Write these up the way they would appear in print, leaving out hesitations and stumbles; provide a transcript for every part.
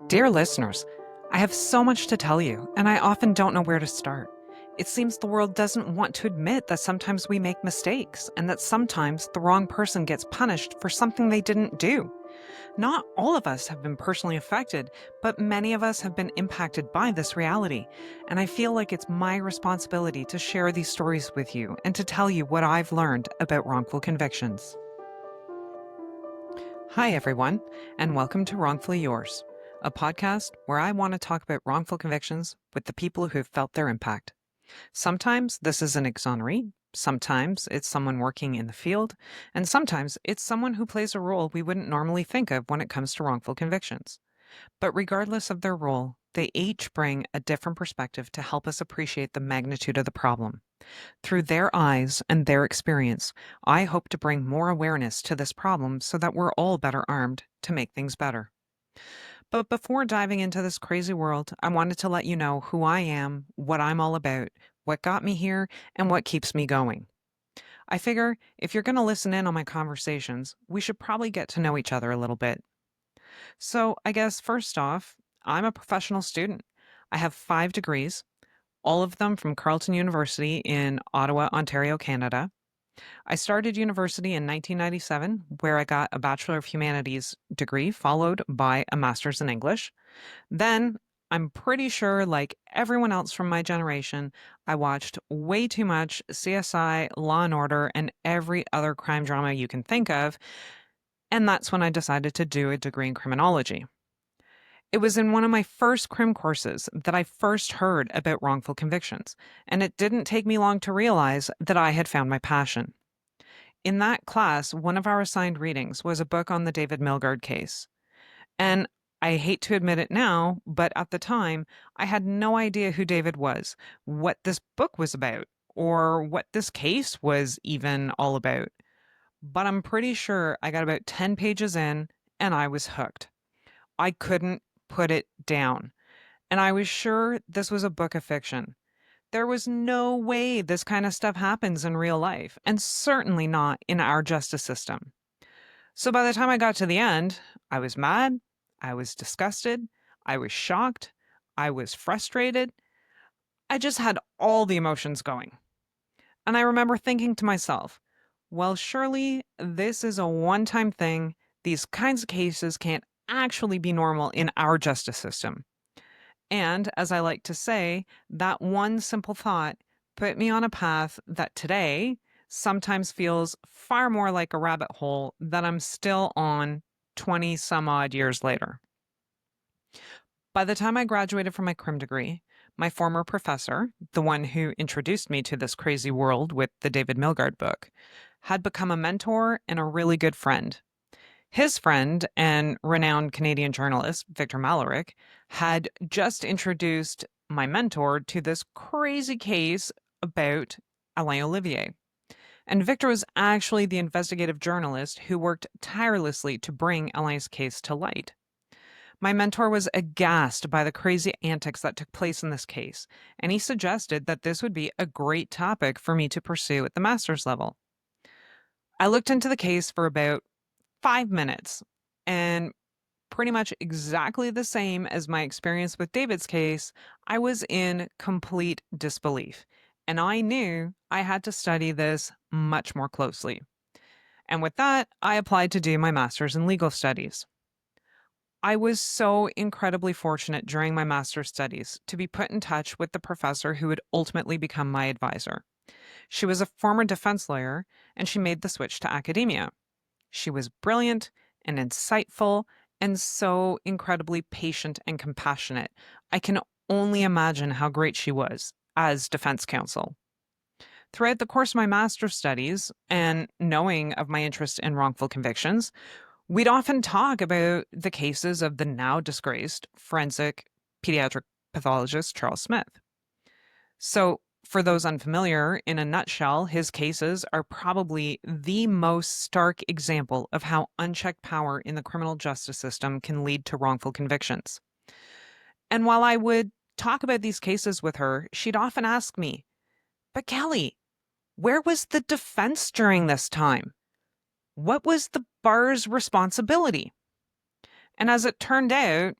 Dear listeners, I have so much to tell you, and I often don't know where to start. It seems the world doesn't want to admit that sometimes we make mistakes and that sometimes the wrong person gets punished for something they didn't do. Not all of us have been personally affected, but many of us have been impacted by this reality. And I feel like it's my responsibility to share these stories with you and to tell you what I've learned about wrongful convictions. Hi, everyone, and welcome to Wrongfully Yours, a podcast where I want to talk about wrongful convictions with the people who've felt their impact. Sometimes this is an exoneree, sometimes it's someone working in the field, and sometimes it's someone who plays a role we wouldn't normally think of when it comes to wrongful convictions. But regardless of their role, they each bring a different perspective to help us appreciate the magnitude of the problem. Through their eyes and their experience, I hope to bring more awareness to this problem so that we're all better armed to make things better. But before diving into this crazy world, I wanted to let you know who I am, what I'm all about, what got me here, and what keeps me going. I figure if you're going to listen in on my conversations, we should probably get to know each other a little bit. So, I guess first off, I'm a professional student. I have 5 degrees, all of them from Carleton University in Ottawa, Ontario, Canada. I started university in 1997, where I got a Bachelor of Humanities degree, followed by a Master's in English. Then, I'm pretty sure, like everyone else from my generation, I watched way too much CSI, Law and Order, and every other crime drama you can think of, and that's when I decided to do a degree in criminology. It was in one of my first crim courses that I first heard about wrongful convictions, and it didn't take me long to realize that I had found my passion. In that class, one of our assigned readings was a book on the David Milgaard case. And I hate to admit it now, but at the time, I had no idea who David was, what this book was about, or what this case was even all about. But I'm pretty sure I got about 10 pages in and I was hooked. I couldn't put it down. And I was sure this was a book of fiction. There was no way this kind of stuff happens in real life, and certainly not in our justice system. So by the time I got to the end, I was mad, I was disgusted, I was shocked, I was frustrated. I just had all the emotions going. And I remember thinking to myself, well, surely this is a one time thing. These kinds of cases can't actually be normal in our justice system. And as I like to say, that one simple thought put me on a path that today sometimes feels far more like a rabbit hole that I'm still on 20 some odd years later. By the time I graduated from my crim degree, my former professor, the one who introduced me to this crazy world with the David Milgaard book, had become a mentor and a really good friend. His friend and renowned Canadian journalist, Victor Malarick, had just introduced my mentor to this crazy case about Alain Olivier. And Victor was actually the investigative journalist who worked tirelessly to bring Alain's case to light. My mentor was aghast by the crazy antics that took place in this case, and he suggested that this would be a great topic for me to pursue at the master's level. I looked into the case for about 5 minutes, and pretty much exactly the same as my experience with David's case, I was in complete disbelief. And I knew I had to study this much more closely. And with that, I applied to do my master's in legal studies. I was so incredibly fortunate during my master's studies to be put in touch with the professor who would ultimately become my advisor. She was a former defense lawyer, and she made the switch to academia. She was brilliant and insightful and so incredibly patient and compassionate. I can only imagine how great she was as defense counsel. Throughout the course of my master's studies and knowing of my interest in wrongful convictions, we'd often talk about the cases of the now disgraced forensic pediatric pathologist Charles Smith. So, for those unfamiliar, in a nutshell, his cases are probably the most stark example of how unchecked power in the criminal justice system can lead to wrongful convictions. And while I would talk about these cases with her, she'd often ask me, "But Kelly, where was the defense during this time? What was the bar's responsibility?" And as it turned out,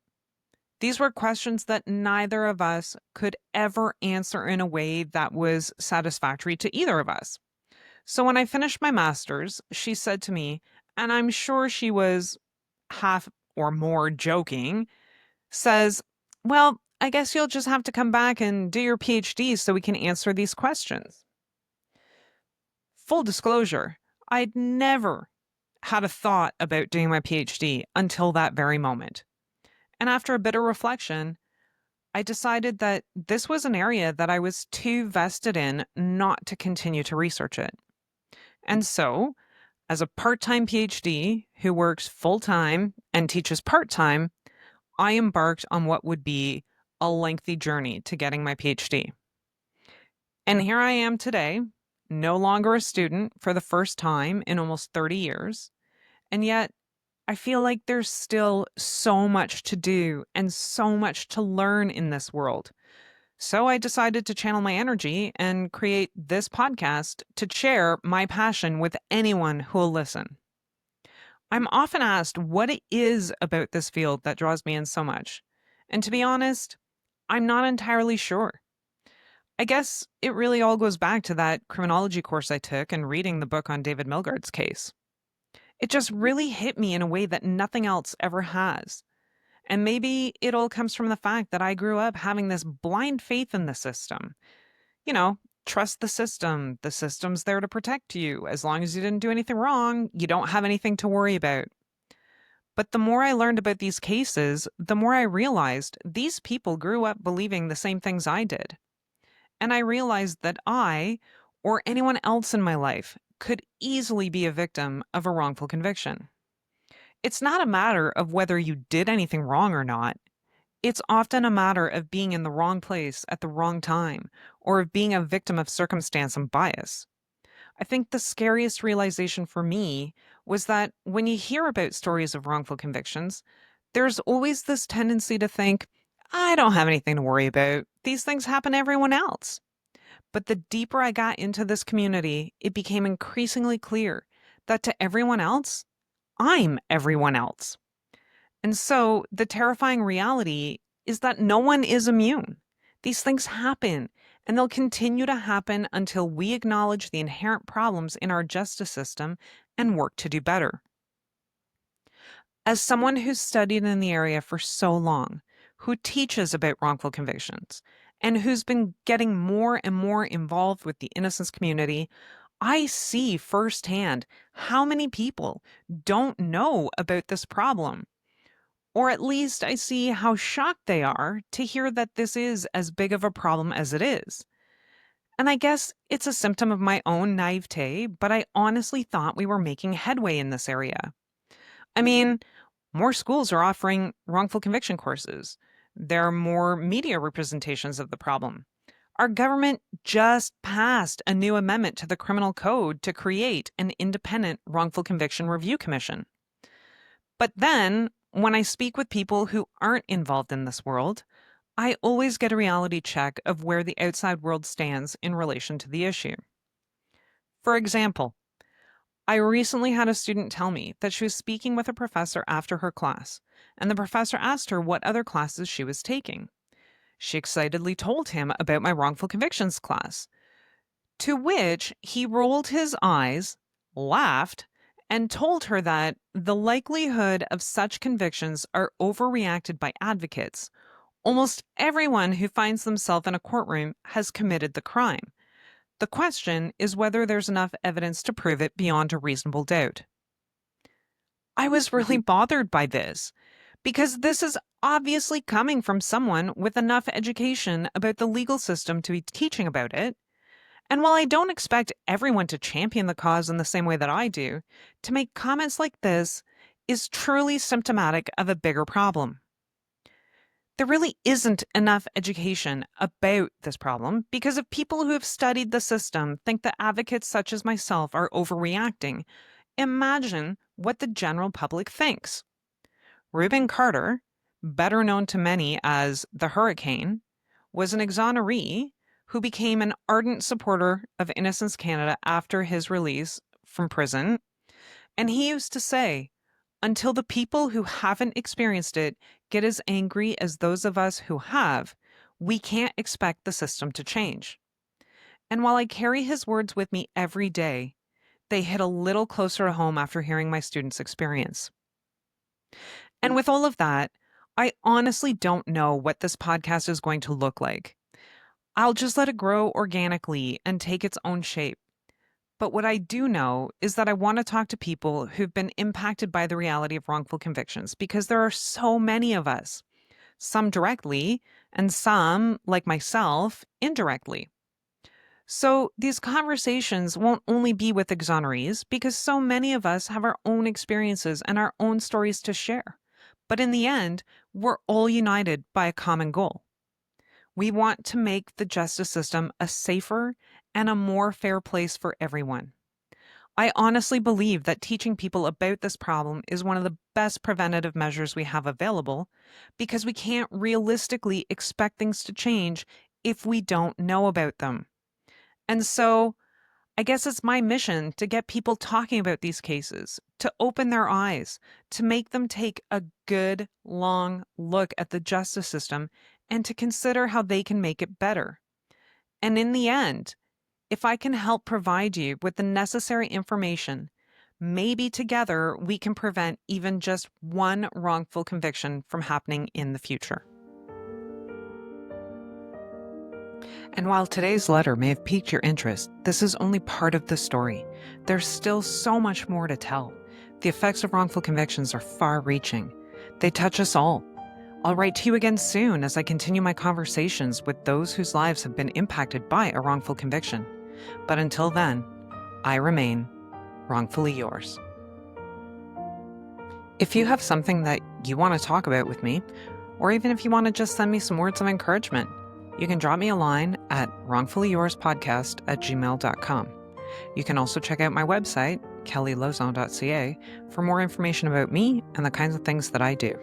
These were questions that neither of us could ever answer in a way that was satisfactory to either of us. So when I finished my master's, she said to me, and I'm sure she was half or more joking, says, "Well, I guess you'll just have to come back and do your PhD so we can answer these questions." Full disclosure, I'd never had a thought about doing my PhD until that very moment. And after a bit of reflection, I decided that this was an area that I was too vested in not to continue to research it. And so, as a part time PhD who works full time and teaches part time, I embarked on what would be a lengthy journey to getting my PhD. And here I am today, no longer a student for the first time in almost 30 years. And yet, I feel like there's still so much to do and so much to learn in this world. So I decided to channel my energy and create this podcast to share my passion with anyone who will listen. I'm often asked what it is about this field that draws me in so much. And to be honest, I'm not entirely sure. I guess it really all goes back to that criminology course I took and reading the book on David Milgaard's case. It just really hit me in a way that nothing else ever has. And maybe it all comes from the fact that I grew up having this blind faith in the system. You know, trust the system. The system's there to protect you. As long as you didn't do anything wrong, you don't have anything to worry about. But the more I learned about these cases, the more I realized these people grew up believing the same things I did. And I realized that I, or anyone else in my life, could easily be a victim of a wrongful conviction. It's not a matter of whether you did anything wrong or not. It's often a matter of being in the wrong place at the wrong time, or of being a victim of circumstance and bias. I think the scariest realization for me was that when you hear about stories of wrongful convictions, there's always this tendency to think, I don't have anything to worry about. These things happen to everyone else. But the deeper I got into this community, it became increasingly clear that to everyone else, I'm everyone else. And so the terrifying reality is that no one is immune. These things happen, and they'll continue to happen until we acknowledge the inherent problems in our justice system and work to do better. As someone who's studied in the area for so long, who teaches about wrongful convictions, and who's been getting more and more involved with the innocence community, I see firsthand how many people don't know about this problem. Or at least I see how shocked they are to hear that this is as big of a problem as it is. And I guess it's a symptom of my own naivete, but I honestly thought we were making headway in this area. I mean, more schools are offering wrongful conviction courses. There are more media representations of the problem. Our government just passed a new amendment to the criminal code to create an independent wrongful conviction review commission. But then, when I speak with people who aren't involved in this world, I always get a reality check of where the outside world stands in relation to the issue. For example, I recently had a student tell me that she was speaking with a professor after her class, and the professor asked her what other classes she was taking. She excitedly told him about my wrongful convictions class, to which he rolled his eyes, laughed, and told her that the likelihood of such convictions are overreacted by advocates. Almost everyone who finds themselves in a courtroom has committed the crime. The question is whether there's enough evidence to prove it beyond a reasonable doubt. I was really bothered by this because this is obviously coming from someone with enough education about the legal system to be teaching about it. And while I don't expect everyone to champion the cause in the same way that I do, to make comments like this is truly symptomatic of a bigger problem. There really isn't enough education about this problem because if people who have studied the system think that advocates such as myself are overreacting, imagine what the general public thinks. Reuben Carter, better known to many as the Hurricane, was an exoneree who became an ardent supporter of Innocence Canada after his release from prison. And he used to say, until the people who haven't experienced it get as angry as those of us who have, we can't expect the system to change. And while I carry his words with me every day, they hit a little closer to home after hearing my students' experience. And with all of that, I honestly don't know what this podcast is going to look like. I'll just let it grow organically and take its own shape. But what I do know is that I want to talk to people who've been impacted by the reality of wrongful convictions because there are so many of us, some directly and some, like myself, indirectly. So these conversations won't only be with exonerees because so many of us have our own experiences and our own stories to share. But in the end, we're all united by a common goal. We want to make the justice system a safer and a more fair place for everyone. I honestly believe that teaching people about this problem is one of the best preventative measures we have available because we can't realistically expect things to change if we don't know about them. And so I guess it's my mission to get people talking about these cases, to open their eyes, to make them take a good, long look at the justice system and to consider how they can make it better. And in the end, if I can help provide you with the necessary information, maybe together we can prevent even just one wrongful conviction from happening in the future. And while today's letter may have piqued your interest, this is only part of the story. There's still so much more to tell. The effects of wrongful convictions are far-reaching. They touch us all. I'll write to you again soon as I continue my conversations with those whose lives have been impacted by a wrongful conviction. But until then, I remain wrongfully yours. If you have something that you want to talk about with me, or even if you want to just send me some words of encouragement, you can drop me a line at wrongfullyyourspodcast@gmail.com. You can also check out my website, kellylauzon.ca, for more information about me and the kinds of things that I do.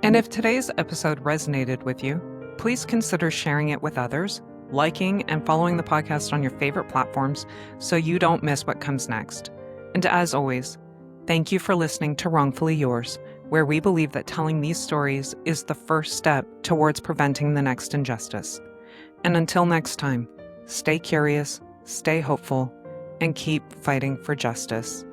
And if today's episode resonated with you, please consider sharing it with others, liking and following the podcast on your favorite platforms so you don't miss what comes next. And as always, thank you for listening to Wrongfully Yours, where we believe that telling these stories is the first step towards preventing the next injustice. And until next time, stay curious, stay hopeful, and keep fighting for justice.